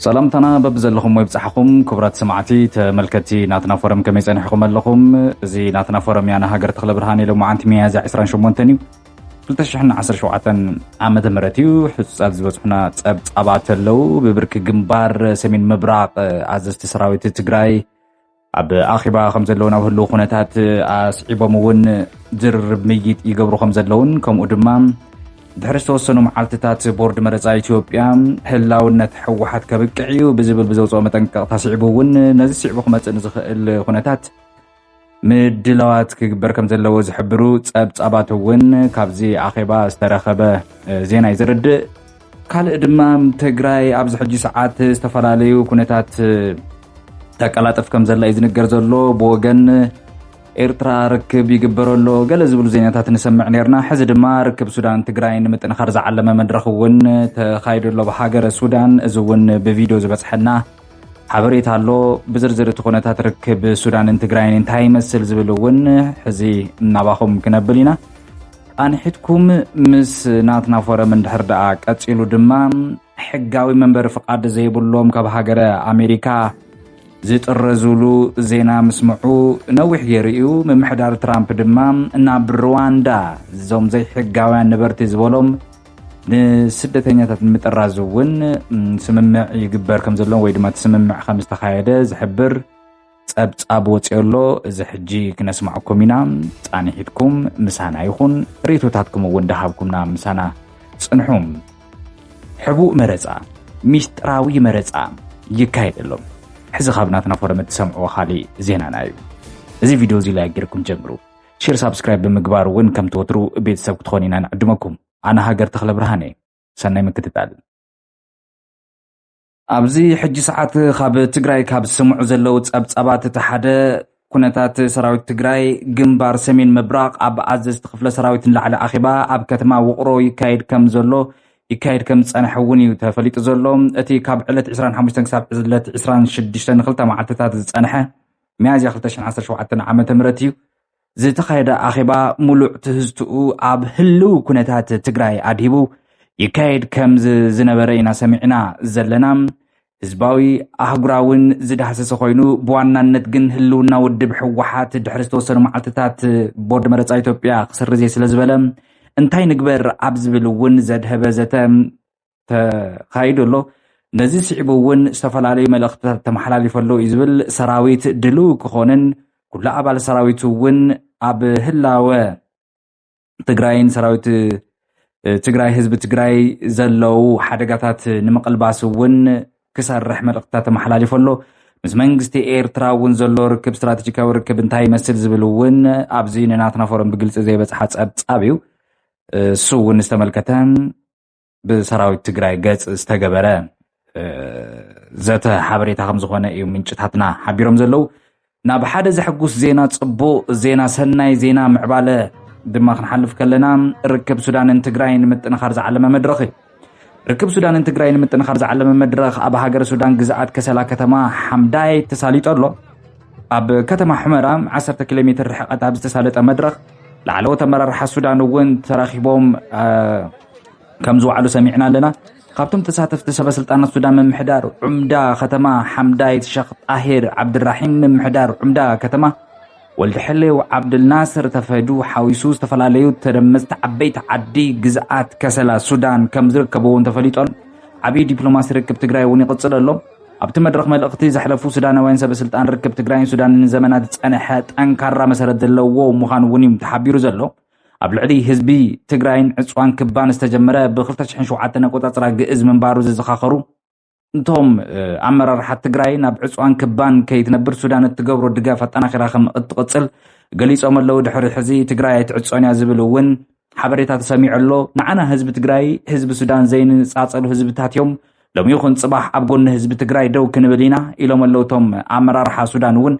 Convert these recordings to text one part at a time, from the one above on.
ሰላምታና በብዘለኹም ወይ ብጻሕኹም ክብራት ሰማዕቲ ተመልከቲ ናትና ፎረም ከመይ ጸኒሕኩም ኣለኹም እዚ ናትና ፎረም ያና ሃገር ተኽለ ብርሃን ኢሎም ማዓንቲ ሚያዝያ 28 እዩ 2017 ዓመተ ምህረት እዩ ሕጹጻት ዝበጽሑና ጸብጻባት ኣለዉ ብብርኪ ግንባር ሰሜን ምብራቕ ኣዘዝቲ ሰራዊት ትግራይ ኣብ ኣኺባ ከም ዘለዉ ናብ ህልው ኩነታት ኣስዒቦም እውን ዝርርብ ምይይጥ ይገብሩ ከም ዘለውን ከምኡ ድማ ድሕሪ ዝተወሰኑ መዓልትታት ቦርድ መረፃ ኢትዮጵያ ህላውነት ሕወሓት ከብቅዕዩ ብዝብል ብዘውፅኦ መጠንቀቕታ ስዒቡ እውን ነዚ ስዒቡ ክመፅእ ንዝኽእል ኩነታት ምድላዋት ክግበር ከም ዘለዎ ዝሕብሩ ጸብጻባት እውን ካብዚ ኣኼባ ዝተረኸበ ዜና እዩ ዝርድእ ካልእ ድማ ትግራይ ኣብዚ ሕጂ ሰዓት ዝተፈላለዩ ኩነታት ተቀላጥፍ ከም ዘላ እዩ ዝንገር ዘሎ ብወገን ኤርትራ ርክብ ይግበረሎ ገለ ዝብሉ ዜናታት ንሰምዕ ነርና ሕዚ ድማ ርክብ ሱዳን ትግራይ ንምጥንኻር ዝዓለመ መድረኽ እውን ተኻይዱሎ ብሃገረ ሱዳን እዚ እውን ብቪድዮ ዝበፅሐና ሓበሬታ ኣሎ ብዝርዝር እቲ ኩነታት ርክብ ሱዳንን ትግራይን እንታይ ይመስል ዝብል እውን ሕዚ እናባኹም ክነብል ኢና ኣንሒትኩም ምስ ናትና ፎረም እንድሕር ደኣ ቀፂሉ ድማ ሕጋዊ መንበሪ ፍቃድ ዘይብሎም ካብ ሃገረ ኣሜሪካ ዝጥረዙሉ ዜና ምስምዑ ነዊሕ ገይሩ እዩ ምምሕዳር ትራምፕ ድማ ናብ ሩዋንዳ እዞም ዘይሕጋውያን ነበርቲ ዝበሎም ንስደተኛታት ንምጥራዝ እውን ስምምዕ ይግበር ከም ዘሎ ወይ ድማ ስምምዕ ከም ዝተካየደ ዝሕብር ጸብጻብ ወፂኡሎ እዚ ሕጂ ክነስማዓኩም ኢና ጻኒሒትኩም ምሳና ይኹን ሬቶታትኩም እውን ዳሃብኩምና ምሳና ጽንሑም ሕቡእ መረፃ ሚስጥራዊ መረፃ ይካየድ ኣሎ ሕዚ ካብ ናትና ፎረም እትሰምዕዎ ካሊእ ዜናና እዩ እዚ ቪድዮ እዚ ላይ ገይርኩም ጀምሩ ሼር ሳብስክራይብ ብምግባር እውን ከም ትወትሩ ቤተሰብ ክትኾኑ ኢና ንዕድመኩም ኣነ ሃገር ተኽለ ብርሃን እየ ሰናይ ምክትታል ኣብዚ ሕጂ ሰዓት ካብ ትግራይ ካብ ዝስምዑ ዘለው ጸብጻባት እቲ ሓደ ኩነታት ሰራዊት ትግራይ ግንባር ሰሜን ምብራቕ ኣብ ኣዘዝቲ ክፍለ ሰራዊት ንላዕሊ ኣኺባ ኣብ ከተማ ውቕሮ ይካየድ ከም ዝጸንሐ እውን እዩ ተፈሊጡ ዘሎ እቲ ካብ ዕለት 25 ክሳብ ዕለት 26 ንኽልተ መዓልትታት ዝጸንሐ ሚያዝያ 2017 ዓመተ ምህረት እዩ ዝተኻየደ ኣኼባ ሙሉእ ትሕዝትኡ ኣብ ህልው ኩነታት ትግራይ ኣድሂቡ ይካየድ ከም ዝነበረ ኢና ሰሚዕና ዘለና ህዝባዊ ኣህጉራውን ዝዳህሰሰ ኮይኑ ብዋናነት ግን ህልውና ውድብ ሕወሓት ድሕሪ ዝተወሰኑ መዓልትታት ቦርድ መረፃ ኢትዮጵያ ክሰርዝ ስለ ዝበለ እንታይ ንግበር ኣብ ዝብል እውን ዘድሀበ ዘተ ተኻይዱ ኣሎ ነዚ ስዒቡ እውን ዝተፈላለዩ መልእኽትታት ተመሓላሊፈሉ እዩ ዝብል ሰራዊት ድልው ክኾንን ኩሉ ኣባል ሰራዊት እውን ኣብ ህላወ ትግራይን ሰራዊት ትግራይ ህዝቢ ትግራይ ዘለው ሓደጋታት ንምቕልባስ እውን ክሰርሕ መልእኽትታት ተመሓላሊፈሉ ምስ መንግስቲ ኤርትራ እውን ዘሎ ርክብ ስትራቴጂካዊ ርክብ እንታይ ይመስል ዝብል እውን ኣብዚ ንናትና ፎረም ብግልፂ ዘይበፅሓ ጸብጻብ እዩ እሱ እውን ዝተመልከተ ብሰራዊት ትግራይ ገጽ ዝተገበረ ዘተ ሓበሬታ ከም ዝኾነ እዩ ምንጭታትና ሓቢሮም ዘለው ናብ ሓደ ዘሐጉስ ዜና ጽቡቕ ዜና ሰናይ ዜና ምዕባለ ድማ ክንሓልፍ ከለና ርክብ ሱዳንን ትግራይን ንምጥንኻር ዝዓለመ መድረኽ እዩ ርክብ ሱዳንን ትግራይን ንምጥንኻር ዝዓለመ መድረኽ ኣብ ሃገረ ሱዳን ግዝኣት ከሰላ ከተማ ሓምዳይ ተሳሊጡ ኣሎ ኣብ ከተማ ሕመራ 10 ኪሎ ሜትር ርሕቐት ኣብ ዝተሳለጠ መድረኽ ላዕለዎት ኣመራርሓ ሱዳን እውን ተራኺቦም ከም ዝወዓሉ ሰሚዕና ኣለና ካብቶም ተሳተፍቲ ሰበስልጣናት ሱዳን ምምሕዳር ዑምዳ ከተማ ሓምዳይት ሸኽ ጣሂር ዓብድራሒም ምምሕዳር ዑምዳ ከተማ ወልዲ ሕሌው ዓብድልናስር ተፈዱ ሓዊሱ ዝተፈላለዩ ተደመፅቲ ዓበይቲ ዓዲ ግዝኣት ከሰላ ሱዳን ከም ዝርከቡ እውን ተፈሊጦም ዓብዪ ዲፕሎማሲ ርክብ ትግራይ እውን ይቕፅል ኣሎ ኣብቲ መድረኽ መልእኽቲ ዘሕለፉ ሱዳናውያን ሰበስልጣን ርክብ ትግራይን ሱዳንን ዘመናት ዝጸንሐ ጠንካራ መሰረት ዘለዎ ምዃኑ እውን እዩ ተሓቢሩ ዘሎ ኣብ ልዕሊ ህዝቢ ትግራይን ዕፅዋን ክባን ዝተጀመረ ብ2007 ኣቆጻጽራ ግእዝ ምንባሩ ዝዘኻኸሩ እንቶም ኣመራርሓ ትግራይ ናብ ዕፅዋን ክባን ከይትነብር ሱዳን እትገብሮ ድጋፍ ኣጠናኺራ ከም እትቕፅል ገሊፆም ኣለዉ ድሕሪ ሕዚ ትግራይ ኣይትዕፆን እያ ዝብል እውን ሓበሬታ ተሰሚዑ ኣሎ ንዓና ህዝቢ ትግራይ ህዝቢ ሱዳን ዘይንጻጸሉ ህዝብታት እዮም ሎሚ ይኹን ጽባሕ ኣብ ጎኒ ህዝቢ ትግራይ ደው ክንብል ኢና ኢሎም ኣለዉ እቶም ኣመራርሓ ሱዳን እውን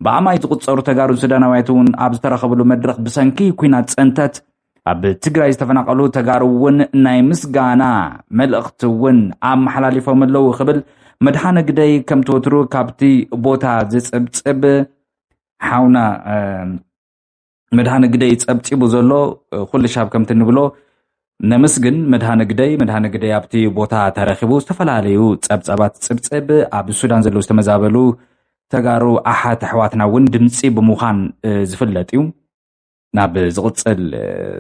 ብኣማይ ዝቁፀሩ ተጋሩ ሱዳናውያት እውን ኣብ ዝተረኸብሉ መድረኽ ብሰንኪ ኩናት ፀንተት ኣብ ትግራይ ዝተፈናቀሉ ተጋሩ እውን ናይ ምስጋና መልእኽቲ እውን ኣመሓላሊፎም ኣለዉ ክብል መድሓነ ግደይ ከም ትወትሩ ካብቲ ቦታ ዝፅብፅብ ሓውና መድሓነ ግደይ ፀብፂቡ ዘሎ ኩሉ ሻብ ከምቲ ንብሎ نمسجن مدهان قدي أبتي بوتا تاريخيبو استفلاليو تصبصبات تصبصب أب السودان زلو استمزابلو تغارو أحد حواتنا ون دمصي بمخان زفلتيو ناب زغصل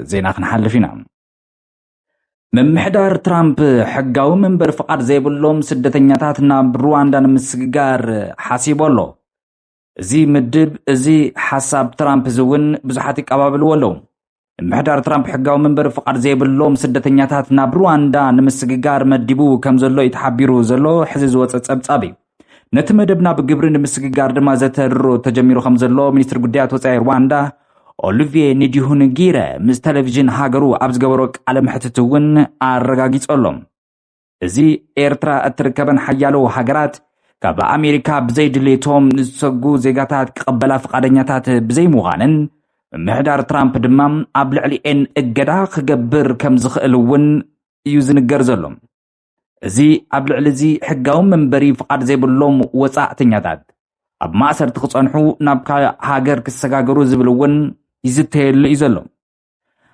زينا خنحلفينا ممحدار ترامب حقاو منبر فقار زيبلوم سدتنياتات ناب رواندا نمسجار حاسيبولو زي مدب زي حساب ترامب زون بزحاتي قبابل ولو محدار ترامب حقاو منبر فقار زيبلوم سدتنياتات ناب رواندا نمسجار مدبو كم زلو يتحبيرو زلو حزز وصصبصابي نتمدبنا بجبر نمسجار دما زترو تجميرو خم زلو منستر قديات وصاي رواندا أوليفيه نديهون جيرة مز تلفزيون هاجرو أبز جورك على محتتون الرجاجيت أولم زي إيرترا أتركبن حيالو هاجرات كابا أمريكا بزيد اللي توم نسجو زيجاتات قبلا فقدنياتات بزي مغانن محدار ترامب دمام أبلع لي إن الجدا خجبر كم زخلون يوزن الجرزلهم زي أبلع لزي حجاهم من بري فقد زي بلوم وساعتين أب ما أسر تخصنحو نبكا هاجر كسجاجرو زبلون يزتهل يزلهم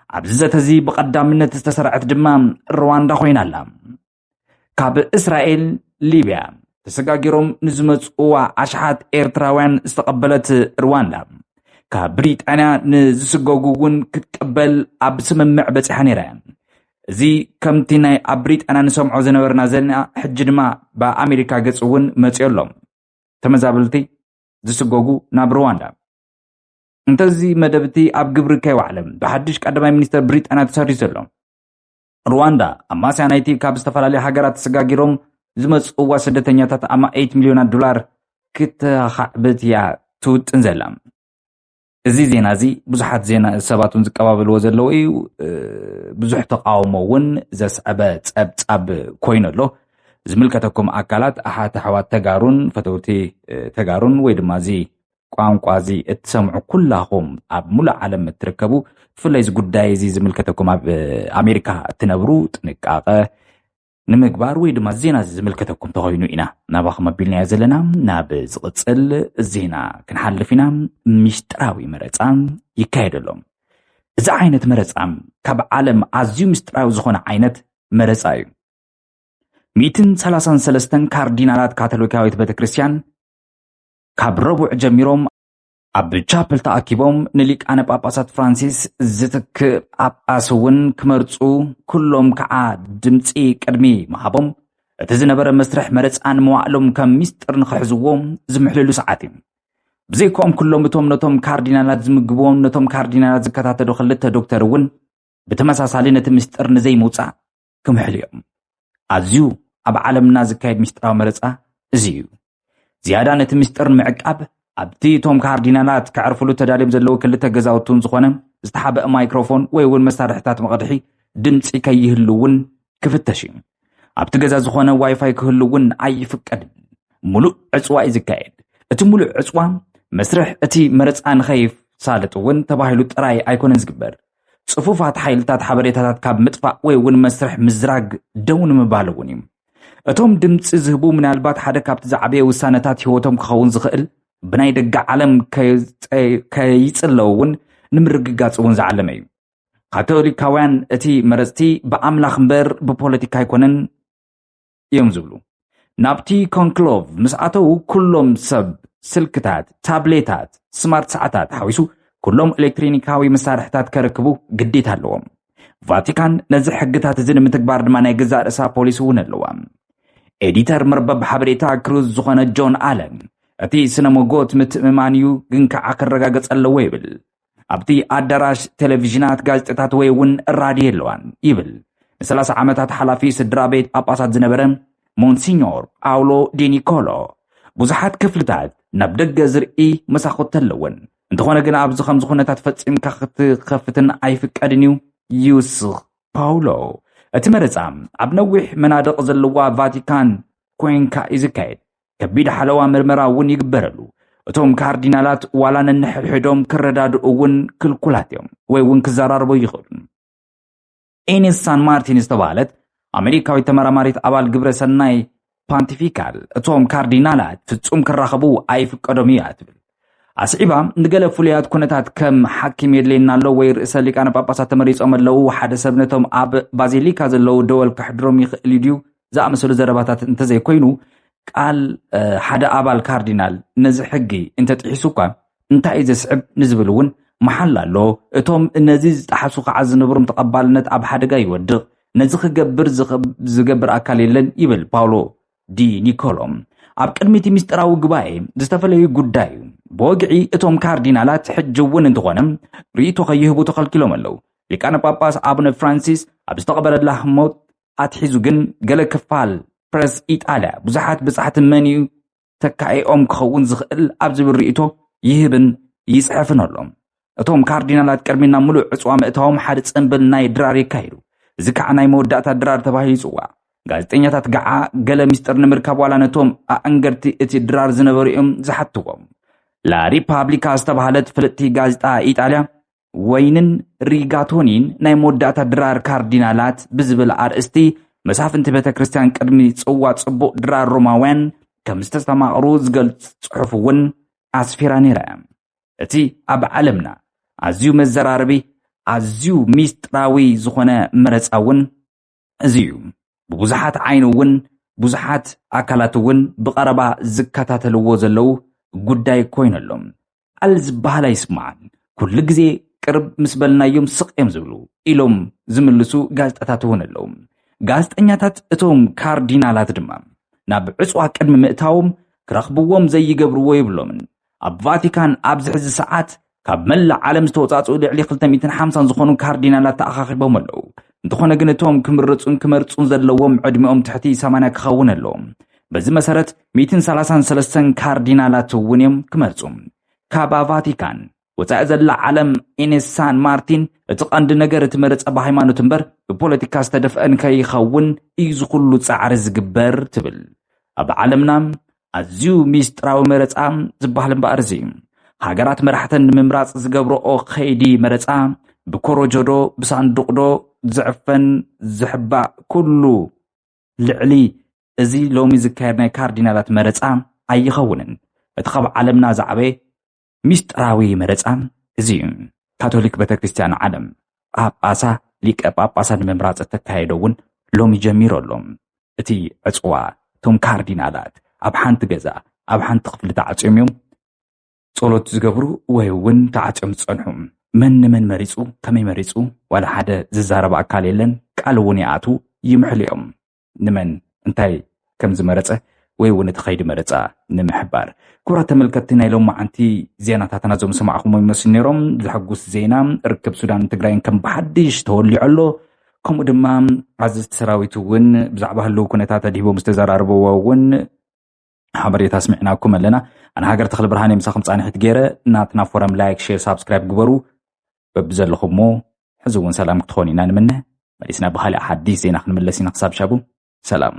عبزت زي بقدامنا تستسرعت دمام رواندا خوينا لام كاب إسرائيل ليبيا تسجاجرهم نزمت وعشحات إيرتراوان استقبلت رواندا كبريطانيا نزسجوجون كتقبل أبسممع بس حنيران زي كمتينا أبريطانيا نسمعو زنورنا زلنا حجدما بأمريكا قصون متيولهم تمزابلتي زسجوجو ناب رواندا انتزي مدبتي أب جبركي وعلم بحدش قدما مينستر بريطانيا تساري زلهم رواندا أما سانايتي كاب استفلالي حاجرات تسجاجرهم زمت قوة سدتنياتات أما 8 مليون دولار كتخعبت يا توت انزلام زي زينا زي بزحات زينا سباتون زقبابل وزلو ايو بزح تقاومون زسعبت أب كوينلو زملكتكم أكلات أحد حوات تجارون فتوتي تجارون ويدمازي قانقازي اتسمعوا كلهم أب ملا عالم تركبوا فلايز قداي زي زملكتكم أب أمريكا تنبرو تنقاقه نمكبار ويدما زينا زملكتكم تغينو إنا نابخ مبيلنا يزلنا ناب زغطسل زينا كنحلفنا مشتراوي مرزام يكايد لهم إذا عينت مرزام كاب عالم عزيو مشتراوي زخونا عينت مرزايو 133 كاردينالات كاثوليكاويت بيت كريستيان كاب ربع جميروم أب تشابل تأكيبهم نليك أنا باباسات فرانسيس زتك أباسون كمرتسو كلهم كعا دمتسي كرمي محابهم تزنبر مسرح مرتس أن موعلهم كم مستر نخحزوهم زمحللو ساعتين بزيكم كلهم بتوم نتوم كاردينالات زمقبوهم نتوم كاردينالات زكاتات دخلتها دكتور ون بتمساسالي نت مستر نزي موتسا كمحليهم أزيو أب عالمنا زكايد مستر مرتسا زيو زيادة نت مستر معقب أبتي توم كاردينالات كعرفلو تداليب زلو كلتا جزاوتون زخونا استحابق مايكروفون ويون مسارحتات مقدحي دمتسي كيهلوون كفتشي أبتي جزا زخونا واي فاي كهلوون أي فكاد ملو عصوا إزكايد أتو ملو عصوا مسرح أتي مرتس آن خيف سالتوون تباهلو تراي أيكون نزقبر صفوفات حيلتات حبريتات كاب مدفع ويون مسرح مزراق دون مبالوونيم أتوم دمتسي زهبو من البات حدا كاب تزعبيه وسانتات هوتهم كخون زخئل بناي دقا عالم كيصلون نمرققاصون زعلم ايو كاثوليكاوያን እቲ መረፅቲ በአምላኽ እምበር ብፖለቲካ ኣይኮነን እዮም ዝብሉ ናብቲ ኮንክሎቭ ምስኣተው ኩሎም ሰብ ስልክታት ታብሌታት ስማርት ሰዓታት ሓዊሱ ኩሎም ኤሌክትሮኒካዊ መሳርሕታት ከረክቡ ግዴታ ኣለዎም ቫቲካን ነዚ ሕግታት እዚ ንምትግባር ድማ ናይ ገዛእ ርእሳ ፖሊስ እውን ኣለዋ ኤዲተር መርበብ ሓበሬታ ክሩዝ ዝኾነ ጆን አለን እቲ ስነሞጎት ምትእምማንዩ ግን ከዓ ክረጋገጽ ኣለዎ ይብል ኣብቲ ኣዳራሽ ቴሌቪዥናት ጋዜጣታት ወይ እውን ራድዮ ኣለዋን ይብል ን30 ዓመታት ሓላፊ ስድራ ቤት ጳጳሳት ዝነበረ ሞንሲኞር ጳውሎ ዲኒኮሎ ብዙሓት ክፍልታት ናብ ደገ ዝርኢ መሳኹት ኣለወን እንተኾነ ግን ኣብዚ ከምዚ ኩነታት ፈፂምካ ክትከፍትን ኣይፍቀድን እዩ ይውስኽ ጳውሎ እቲ መረፃ ኣብ ነዊሕ መናድቕ ዘለዋ ቫቲካን ኮይንካ ይዝካየድ ከቢድ ሓለዋ ምርመራ እውን ይግበረሉ እቶም ካርዲናላት ዋላ ነንሕድሕዶም ክረዳድኡ እውን ክልኩላት እዮም ወይ እውን ክዘራርቡ ይኽእሉ ኢኔስ ሳን ማርቲን ዝተባሃለት ኣሜሪካዊት ተመራማሪት ኣባል ግብረ ሰናይ ፓንቲፊካል እቶም ካርዲናላት ፍጹም ክራኸቡ ኣይፍቀዶም እያ ትብል ኣስዒባ ንገለ ፍሉያት ኩነታት ከም ሓኪም የድልየና ኣሎ ወይ ርእሰ ሊቃነ ጳጳሳት ተመሪፆም ኣለዉ ሓደ ሰብ ነቶም ኣብ ባዚሊካ ዘለዉ ደወል ክሕድሮም ይኽእል ድዩ ዝኣመሰሉ ዘረባታት እንተዘይኮይኑ ቃል ሓደ ኣባል ካርዲናል ነዚ ሕጊ እንተጥሒሱ እኳ እንታይ እዩ ዘስዕብ ንዝብል እውን መሓላ ኣሎ እቶም ነዚ ዝጠሓሱ ከዓ ዝነብሮም ተቐባልነት ኣብ ሓደጋ ይወድቕ ነዚ ክገብር ዝገብር ኣካል የለን ይብል ፓውሎ ዲ ኒኮሎም ኣብ ቅድሚቲ ምስጢራዊ ጉባኤ ዝተፈለዩ ጉዳይ በወግዒ እቶም ካርዲናላት ሕጂ እውን እንትኾነ ርእይቶ ከይህቡ ተኸልኪሎም ኣለዉ ሊቃነ ጳጳስ ኣቡነ ፍራንሲስ ኣብ ዝተቐበለላ ህሞት ኣትሒዙ ግን ገለ ክፋል ፕረስ ኢጣልያ ብዙሓት ብጻሕቲ መን እዩ ተካኢኦም ክኸውን ዝኽእል ኣብ ዝብል ርእይቶ ይህብን ይፅሕፍን ኣሎ እቶም ካርዲናላት ቅድሚና ሙሉእ ዕፅዋ ምእታዎም ሓደ ጽምብል ናይ ድራር ይካይዱ እዚ ከዓ ናይ መወዳእታ ድራር ተባሂሉ ይጽዋዕ ጋዜጠኛታት ገዓ ገለ ምስጢር ንምርካብ ዋላ ነቶም ኣንገርቲ እቲ ድራር ዝነበሩ እዮም ዝሓትዎም ላ ሪፓብሊካ ዝተባሃለት ፍልጥቲ ጋዜጣ ኢጣልያ ወይንን ሪጋቶኒን ናይ መወዳእታ ድራር ካርዲናላት ብዝብል ኣርእስቲ መሳፍንቲ ቤተ ክርስቲያን ቅድሚ ጽዋ ጽቡቕ ድራር ሮማውያን ከም ዝተስተማቕሩ ዝገልጽ ጽሑፍ እውን ኣስፊራ ነይራ እቲ ኣብ ዓለምና ኣዝዩ መዘራረቢ ኣዝዩ ሚስጥራዊ ዝኾነ መረፃ እውን እዚ እዩ ብብዙሓት ዓይኒ እውን ብዙሓት ኣካላት እውን ብቐረባ ዝከታተልዎ ዘለዉ ጉዳይ ኮይነሎም ቃል ዝበሃል ኣይስማዓን ኩሉ ግዜ ቅርብ ምስ በልናዮም ስቕ እዮም ዝብሉ ኢሎም ዝምልሱ ጋዜጣታት እውን ኣለዉ ጋዜጠኛታት እቶም ካርዲናላት ድማ ናብ ዕፅዋ ቅድሚ ምእታዎም ክረኽብዎም ዘይገብርዎ ይብሎምን ኣብ ቫቲካን ኣብ ዝሕዚ ሰዓት ካብ መላእ ዓለም ዝተወጻጽኡ ልዕሊ 250 ዝኾኑ ካርዲናላት ተኣኻኺቦም ኣለዉ እንተኾነ ግን እቶም ክመርፁን ዘለዎም ዕድሚኦም ትሕቲ 80 ክኸውን ኣለዎም በዚ መሰረት 133 ካርዲናላት እውን እዮም ክመርፁ ካብ ቫቲካን ወፃኢ ዘላ ዓለም ኢኔስ ሳን ማርቲን እቲ ቀንዲ ነገር እቲ መረፃ ብሃይማኖት እምበር ብፖለቲካ ዝተደፍአን ከይኸውን እዩ ዝኩሉ ፃዕሪ ዝግበር ትብል ኣብ ዓለምና ኣዝዩ ሚስጥራዊ መረፃ ዝበሃል እምበኣር እዚ ሃገራት መራሕተን ንምምራፅ ዝገብርኦ ከይዲ መረፃ ብኮሮጆዶ ብሳንዱቕዶ ዝዕፈን ዝሕባእ ኩሉ ልዕሊ እዚ ሎሚ ዝካየድ ናይ ካርዲናላት መረፃ ኣይኸውንን እቲ ካብ ዓለምና ዝዓበየ ሚስጥራዊ መረፃ እዚ ካቶሊክ ቤተክርስትያን ዓለም ጳጳሳ ሊቀ ጳጳሳ ንምምራፅ ተካይዶ እውን ሎሚ ጀሚሩ ኣሎ እቲ ዕፅዋ ቶም ካርዲናላት ኣብ ሓንቲ ገዛ ኣብ ሓንቲ ክፍሊ ተዓፅዮም እዮም ጸሎት ዝገብሩ ወይ እውን ተዓፅዮም ዝጸንሑ መን መሪፁ ከመይ መሪፁ ዋላ ሓደ ዝዛረብ ኣካል የለን ቃል እውን ይኣቱ ይምሕሉ እዮም ንመን እንታይ ከም ዝመረፀ ወይ እውን እቲ ኸይዲ መረፃ ንምሕባር ክቡራት ተመልከትቲ ናይ ሎም መዓንቲ ዜናታትና ዞም ሰማዕኹም ይመስሉ ነይሮም ዝሕጉስ ዜና ርክብ ሱዳን ትግራይን ከም ብሓድሽ ተወሊዑ ኣሎ ከምኡ ድማ ዓዘዝቲ ሰራዊት እውን ብዛዕባ ህልው ኩነታት ኣድሂቦም ዝተዘራርብዎ እውን ሓበሬታ ስሚዕናኩም ኣለና ኣነ ሃገር ተኽሊ ብርሃን ምሳኹም ፃኒሕት ገይረ ናትና ፎረም ላይክ ሼር ሳብስክራይብ ግበሩ በብዘለኹም ሞ ሕዚ እውን ሰላም ክትኾኑ ኢና ንምነ መሊስና ብኻሊእ ሓዲስ ዜና ክንምለስ ኢና ክሳብ ሻጉ ሰላም